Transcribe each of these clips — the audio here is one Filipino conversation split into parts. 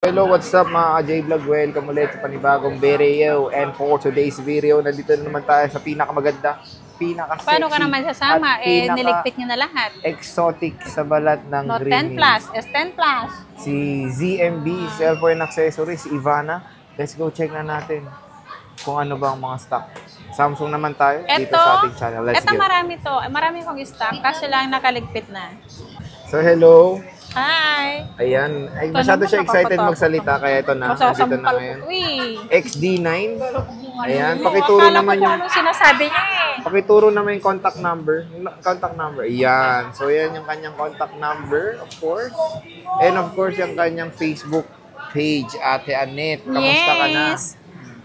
Hello, what's up mga ka-J-Vlog? Welcome ulit sa panibagong video. And for today's video, nandito na naman tayo sa pinakamaganda, pinaka-sexy. Paano ka naman sasama? Niligpit nyo na lahat. Exotic sa balat ng Note Green 10 Plus, S10 Plus. Si ZMB, Cellphone Accessories, Ivana. Let's go check na natin kung ano ba ang mga stock. Samsung naman tayo dito sa ating channel. Let's go. Marami kong stock, kasi lang nakaligpit na. So, hello. Hi! Ayan, ay, masyado siya excited magsalita kaya ito na, nandito na ngayon. XD9. Ayan, pakituro naman yung sinasabi niya pakituro naman yung contact number. Ayan. So, yan yung kanyang contact number, of course. And of course, yung kanyang Facebook page, Ate Annette. Kamusta ka na?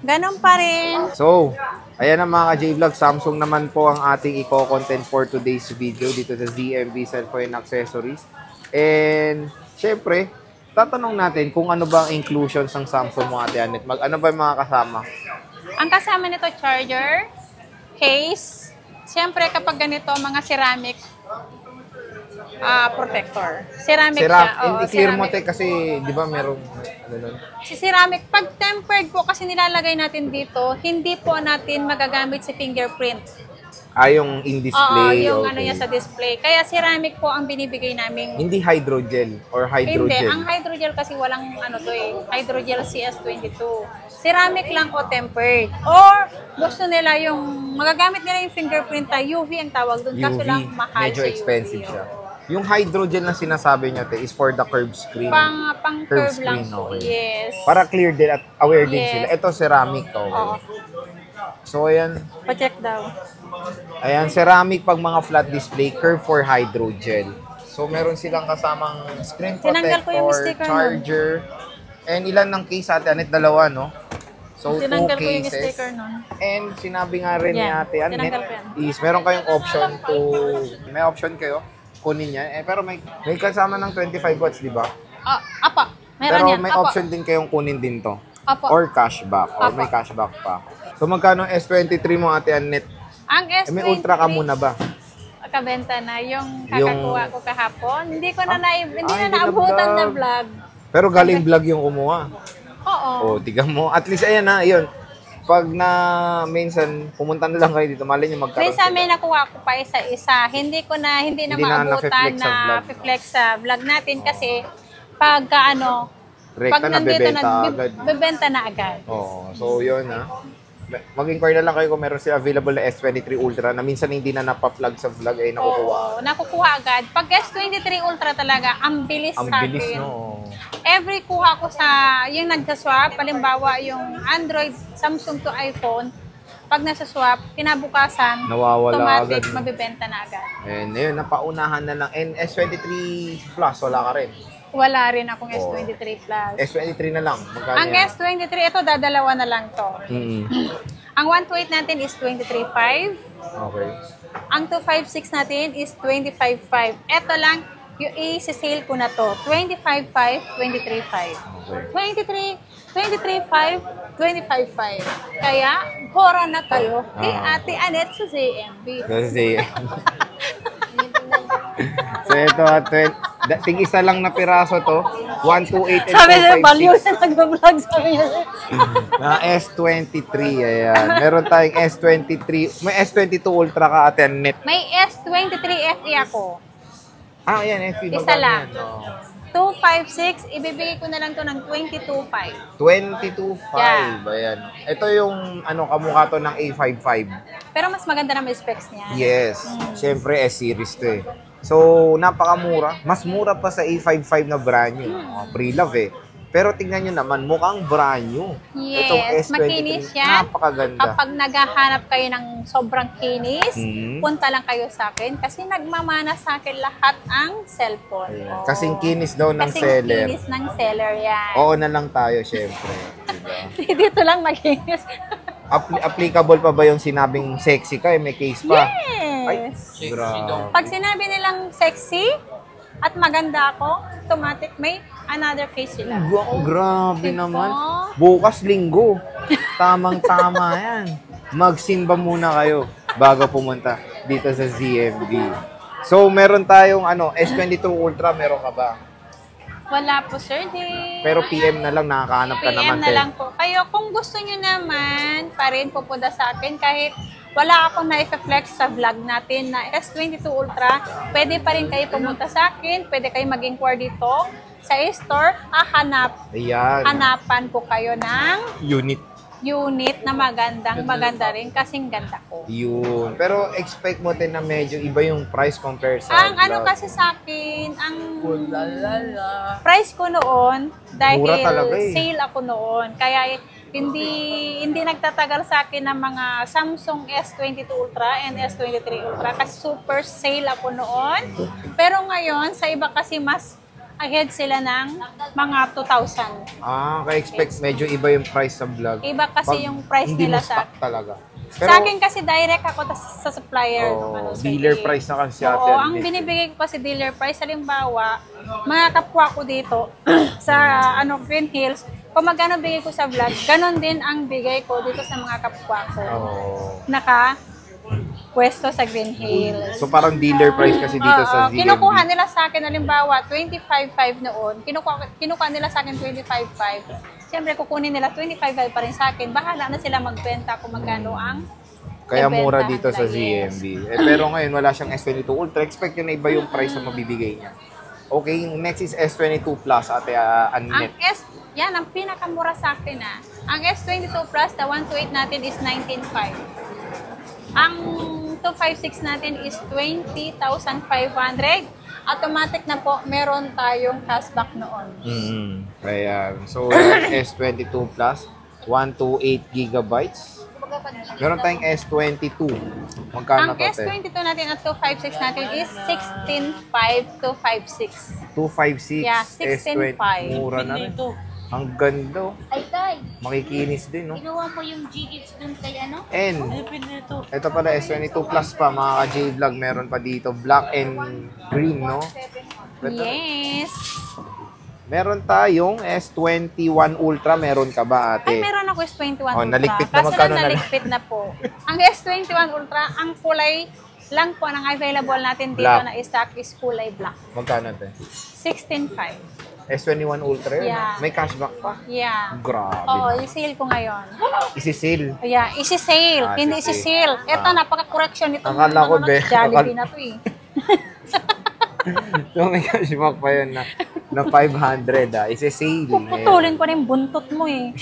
Ganun pa rin. So, ayan ang mga ka-J-Vlog. Samsung naman po ang ating i-content for today's video dito sa ZMB Cellphone Accessories. And, syempre, tatanong natin kung ano ba ang inclusions ng Samsung mo, Ate Annette. Ano ba yung mga kasama? Ang kasama nito, charger, case, syempre kapag ganito, mga ceramic protector. Ceramic siya. I-clear mo kasi, di ba, merong ano nun? Si ceramic, pag tempered po kasi nilalagay natin dito, hindi po natin magagamit si fingerprint. Yung in-display. Oo, yung ano niya sa display. Kaya ceramic po ang binibigay namin. Hindi hydrogel or hydrogel? Hindi. Ang hydrogel kasi walang ano to eh. Hydrogel CS22. Ceramic lang o tempered. Or gusto nila yung, magagamit nila yung fingerprint na UV ang tawag doon. Kaso lang mahal medyo expensive siya. Yung hydrogel na sinasabi niyo is for the curved screen. Pang curve lang po. Okay. Yes. Para clear din at aware din sila. Ito ceramic. Okay. Oo. So, ayan. Pa-check daw. Ayan, ceramic pag mga flat display, curve for hydrogel. So, meron silang kasamang screen protector, charger, and ilan ng case, Ate Annette? Dalawa, no? So, tinanggal 2 cases. Ko yung sticker nun. And sinabi nga rin ni Ate Annette is meron kayong option may option kayo, kunin yan. Pero may kasama ng 25 watts, di ba? Apa. Pero may option din kayong kunin din to. Apa. Or cashback. Or may cashback pa. So, magkano S23 mo, Ate Annette? Ang S23, may ultra ka muna ba? Kabenta na. Yung kakakuha ko kahapon. Hindi ko na naabutan na vlog. Pero galing vlog yung kumuha. Oo. Tiga mo. At least, ayan na, yun. Pag minsan, pumunta na lang kayo dito, mali nyo magkaroon sila. May nakuha ko pa isa-isa. Hindi na maabutan na flex sa vlog natin kasi pagka pag nandito na, bebenta na agad. Oo. So, yun mag-inquire na lang kayo kung meron sila available na S23 Ultra na minsan hindi na napa-plug sa vlog ay nakukuha. Oo, nakukuha agad. Pag S23 Ultra talaga, ang bilis sa akin. Ang bilis, no? Every kuha ko yung nagsaswap, halimbawa yung Android, Samsung to iPhone, pag nasa-swap, kinabukasan, nawawala automatic, agad. mabibenta na agad. And yun, napaunahan na lang. And S23 Plus, wala ka rin. Wala rin akong S23 Plus. S23 na lang. Magkano ang yan? S23, ito dadalawa na lang to. Ang 128 natin is 23.5. Okay. Ang 256 natin is 25.5. Ito lang, yung i-sale ko na to. 25.5, 23.5. Okay. 23.5, 25.5. Kaya, hora na kayo kay Ate Annette sa ZMB. So, ito, tig-isa lang na piraso to. 128 and 256. Sabi niya, value na nag-vlog. Sabi niya. Na S23, ayan. Meron tayong S23. May S22 Ultra ka, Ate Annette. May S23 FE ako. Ayan, FE. Isa lang. 256, ibibigay ko na lang to ng 22.5. 22.5, ayan. Ito yung, kamukha to ng A55. Pero mas maganda na may specs niya. Yes. Siyempre, S-series to eh. So, napakamura. Mas mura pa sa A55 na brand new. Pre-love eh. Pero tingnan nyo naman, mukhang brand new. Yes, itong S23, makinis yan. Napakaganda. Kapag naghahanap kayo ng sobrang kinis, punta lang kayo sa akin kasi nagmamana sa akin lahat ang cellphone. Yeah. Kasing kinis daw ng seller. Kasing kinis ng seller yan. Oo na lang tayo, syempre. Diba? Dito lang makinis. Applicable pa ba yung sinabing sexy ka? May case pa? Yes. Ay, grabe. Pag sinabi nilang sexy at maganda ako, automatic may another case sila. Grabe naman. Bukas linggo. Tamang-tama yan. Magsimba muna kayo bago pumunta dito sa ZMB. So, meron tayong S22 Ultra, meron ka ba? Wala po, Sir J. Pero PM na lang, nakakahanap ka naman. PM na lang po. Kayo, kung gusto nyo naman, pa rin pupunta sa akin kahit wala akong na-flex sa vlog natin na S22 Ultra, pwede pa rin kayo pumunta sa akin, pwede kayo mag-inquire dito sa store, Ayan. hanapan ko kayo ng Unit. na maganda rin kasing ganda ko. Yun. Pero expect mo din na medyo iba yung price compare sa Ang ano vlog. kasi sa akin, ang price ko noon, dahil Mura talaga eh. sale ako noon, kaya hindi nagtatagal sa akin ng mga Samsung S22 Ultra and S23 Ultra kasi super sale ako noon. Pero ngayon, sa iba kasi mas ahead sila ng mga 2,000. Kaya expect medyo iba yung price sa vlog. Iba kasi yung price hindi nila mo stock sa talaga. sa akin kasi direct ako sa supplier. Dealer price na kasi Oo, ate. ang binibigay ko kasi dealer price. Halimbawa, mga kapwa ko dito sa Green Hills, kung magkano bigay ko sa vlog, ganon din ang bigay ko dito sa mga kapwa ko. Naka-pwesto sa Green Hills. So parang dealer price kasi dito sa ZMB. Kinukuha nila sa akin, halimbawa, 25.5 noon. Kinukuha nila sa akin 25.5. Siyempre, kukunin nila 25.5 pa rin sa akin. Bahala na sila magbenta kung magkano ang Kaya mura ibentahan dito sa nila, yes. ZMB. Pero ngayon, wala siyang S22 Ultra. Expect nyo na iba yung price na mabibigay niya. Okay, next is S22 Plus, ate Annette. Yan, ang pinakamura sa akin Ang S22 Plus, the 128 natin is 19.5. Ang 256 natin is 20,500. Automatic na po, meron tayong cashback noon. Kaya, so S22 Plus, 128 gigabytes. Meron tayong S22. Magkano Ang to, te? S22 natin at 256 natin is 16,556. 256. Yeah, S20. 16.5. Mura na rin. Ang ganda. Ay, tay. Makikinis din, no? Ginawa mo yung G-Gigs dun kay ano? And, ito pala, S22 Plus pa, mga ka-J-Vlog, meron pa dito, black and green, no? Yes. Meron tayong S21 Ultra, meron ka ba, ate? Ay, meron ako S21 Ultra. Oh, naligpit na, Kaso magkano lang na lang? naligpit na po. Ang S21 Ultra, ang kulay lang po ng available natin dito Black. na stock is kulay black. Magkano, ate? 16.5. S21 Ultra yun? Yeah. May cashback pa? Yeah. Grabe. Oo, i-sale ko ngayon. Isi-sale. Yeah, isi-sale. Hindi isi-sale. isi-sale. Ito, napaka-correction nito. Akala ko, be. Jollibee na to eh. So, may cashback pa yun na 500, Isi-sale. Puputulin ko na yung buntot mo eh.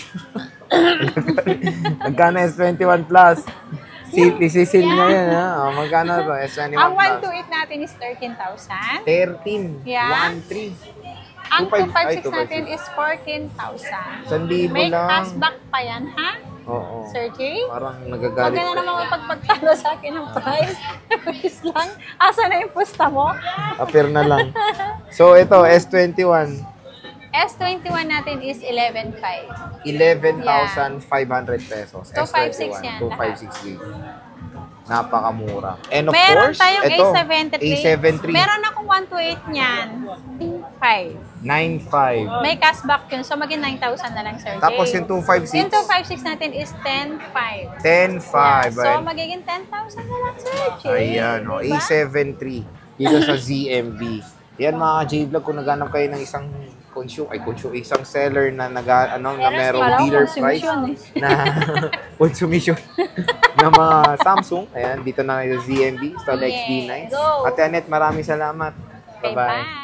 Magkano S21 Plus? Isi-sale na yan, ha? Magkano ba? S21 Ang Plus? 128 natin is 13,000. 13. Yeah. 1.3. Ang 256 256 natin is 14,000. 1,000 May lang. cashback pa yan, ha? Oo. Sir Jay? Parang Huwag nagagalit. ka na naman mapagpagtalo sa akin ng price. Please lang. Asa na yung pusta mo? Appear na lang. So, ito, S21. S21 natin is 11,500. 11,500 pesos. 256 S21. yan, 256 gig. Napakamura. And of Meron course, tayong ito, A73. A73. Meron akong 128 niyan. 5. 9.5. May cashback yun. So, maging 9,000 na lang, Sir Jay. Tapos yung 256. Yung 256 natin is 10,500. 10.5. So, magiging 10,000 na lang, Sir Jay. Ayan, o. Diba? A73. Dito sa ZMB. Yan mga J-Vlog, kung naghanap kayo ng isang isang seller na merong Wala, dealer price consumption na consumption ng mga Samsung. Ayan, dito na kayo sa ZMB, sa Yes. XD9. Go. Ate Annette, maraming salamat. Okay, Bye-bye. bye.